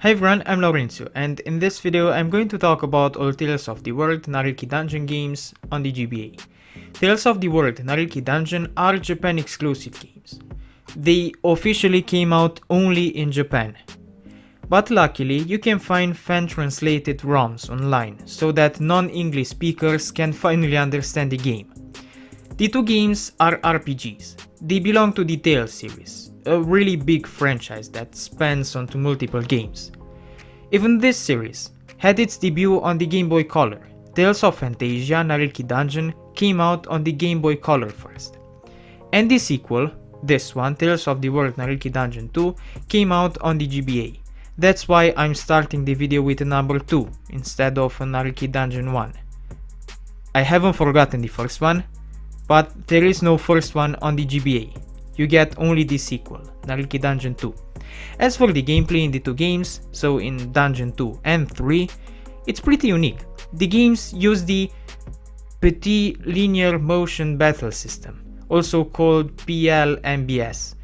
Hi everyone, I'm Laurencio, and in this video I'm going to talk about all Tales of the World Nariki Dungeon games on the GBA. Tales of the World Nariki Dungeon are Japan exclusive games. They officially came out only in Japan. But luckily you can find fan translated ROMs online so that non-English speakers can finally understand the game. The two games are RPGs. They belong to the Tales series, a really big franchise that spans onto multiple games. Even this series had its debut on the Game Boy Color. Tales of Fantasia Nariki Dungeon came out on the Game Boy Color first. And the sequel, this one, Tales of the World Nariki Dungeon 2, came out on the GBA. That's why I'm starting the video with a number 2 instead of a Nariki Dungeon 1. I haven't forgotten the first one, but there is no first one on the GBA. You get only the sequel, Nariki Dungeon 2. As for the gameplay in the two games, so in Dungeon 2 and 3, it's pretty unique. The games use the Petit Linear Motion Battle System, also called PLMBS.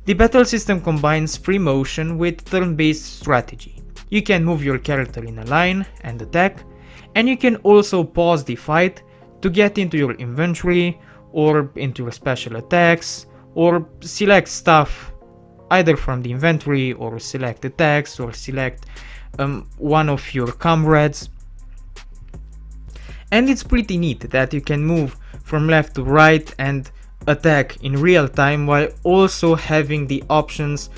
The battle system combines free motion with turn-based strategy. You can move your character in a line and attack, and you can also pause the fight to get into your inventory or into your special attacks or select stuff either from the inventory or select attacks or select one of your comrades. And it's pretty neat that you can move from left to right and attack in real time while also having the options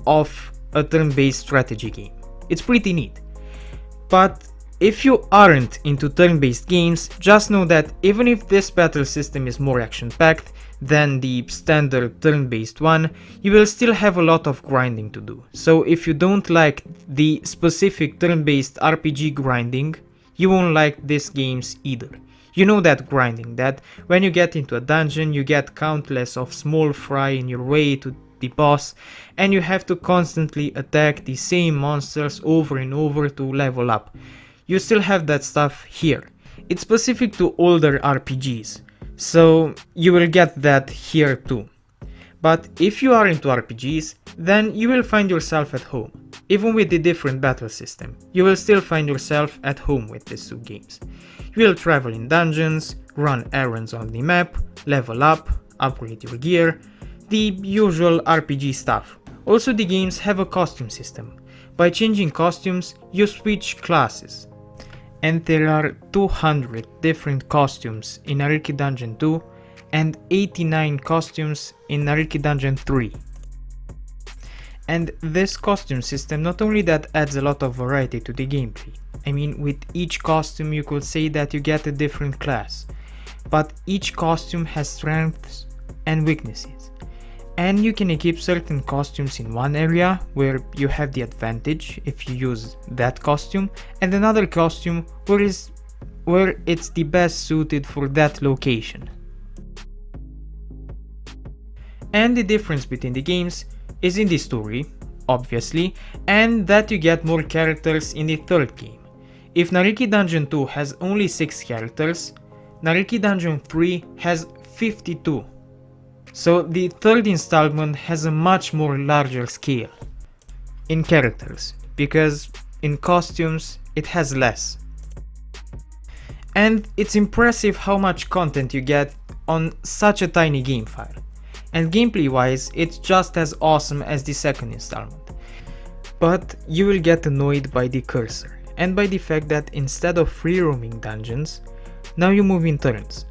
of a turn-based strategy game. It's pretty neat. But if you aren't into turn-based games, just know that even if this battle system is more action-packed than the standard turn-based one, you will still have a lot of grinding to do. So if you don't like the specific turn-based RPG grinding, you won't like these games either. You know that grinding, that when you get into a dungeon you get countless of small fry in your way to the boss and you have to constantly attack the same monsters over and over to level up. You still have that stuff here. It's specific to older RPGs, so you will get that here too. But if you are into RPGs, then you will find yourself at home. Even with the different battle system, you will still find yourself at home with these two games. You will travel in dungeons, run errands on the map, level up, upgrade your gear, the usual RPG stuff. Also, the games have a costume system. By changing costumes, you switch classes. And there are 200 different costumes in Nariki Dungeon 2 and 89 costumes in Nariki Dungeon 3. And this costume system not only that adds a lot of variety to the gameplay. I mean, with each costume you could say that you get a different class, but each costume has strengths and weaknesses. And you can equip certain costumes in one area where you have the advantage if you use that costume, and another costume where it's the best suited for that location. And the difference between the games is in the story, obviously, and that you get more characters in the third game. If Nariki Dungeon 2 has only 6 characters, Nariki Dungeon 3 has 52. So the third installment has a much more larger scale in characters, because in costumes it has less. And it's impressive how much content you get on such a tiny game file. And gameplay wise, it's just as awesome as the second installment. But you will get annoyed by the cursor and by the fact that instead of free roaming dungeons, now you move in turns.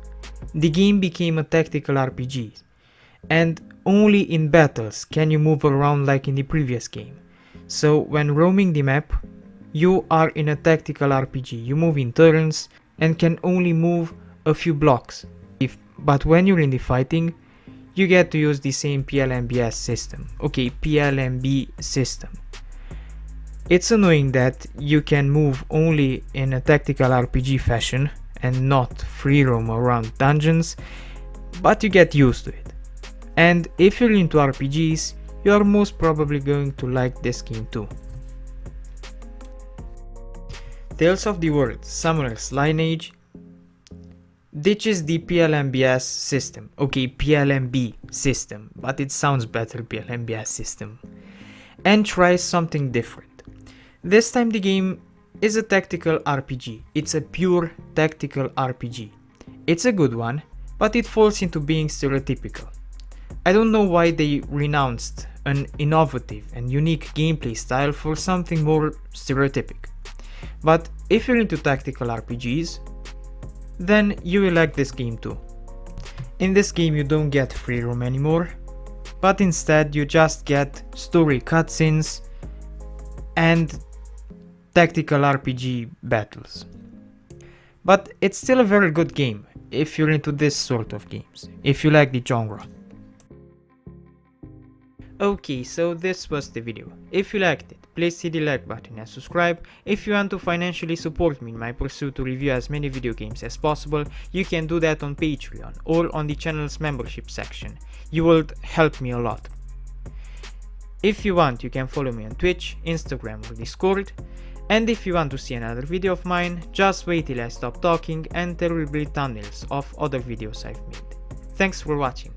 The game became a tactical RPG. And only in battles can you move around like in the previous game. So when roaming the map, you are in a tactical RPG. You move in turns and can only move a few blocks. But when you're in the fighting, you get to use the same PLMBS system. Okay, PLMB system. It's annoying that you can move only in a tactical RPG fashion and not free roam around dungeons, but you get used to it. And if you're into RPGs, you are most probably going to like this game too. Tales of the World Summoner's Lineage ditches the PLMBS system. Okay, PLMB system, but it sounds better, PLMBS system. And tries something different. This time the game is a tactical RPG. It's a pure tactical RPG. It's a good one, but it falls into being stereotypical. I don't know why they renounced an innovative and unique gameplay style for something more stereotypic. But if you're into tactical RPGs, then you will like this game too. In this game you don't get free roam anymore, but instead you just get story cutscenes and tactical RPG battles. But it's still a very good game if you're into this sort of games, if you like the genre. Okay, so this was the video. If you liked it, please hit the like button and subscribe. If you want to financially support me in my pursuit to review as many video games as possible, you can do that on Patreon or on the channel's membership section. You would help me a lot. If you want, you can follow me on Twitch, Instagram or Discord. And if you want to see another video of mine, just wait till I stop talking and there will be thumbnails of other videos I've made. Thanks for watching.